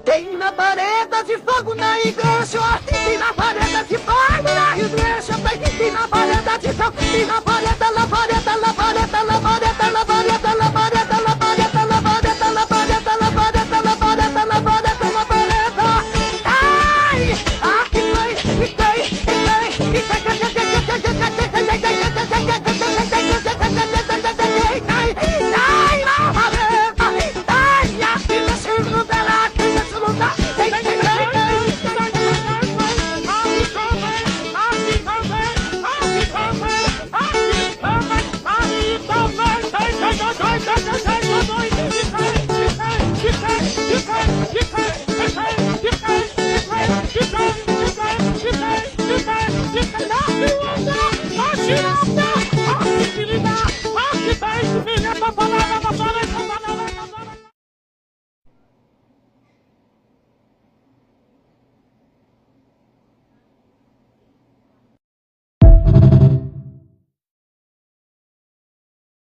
Tem na parede de fogo na igreja, tem na parede de fogo na igreja, tem na parede de fogo, tem na parede, la parede, la parede, la parede, la parede, la parede, la parede, la parede, la parede, la parede, la parede, la parede, la parede. Ai, aqui You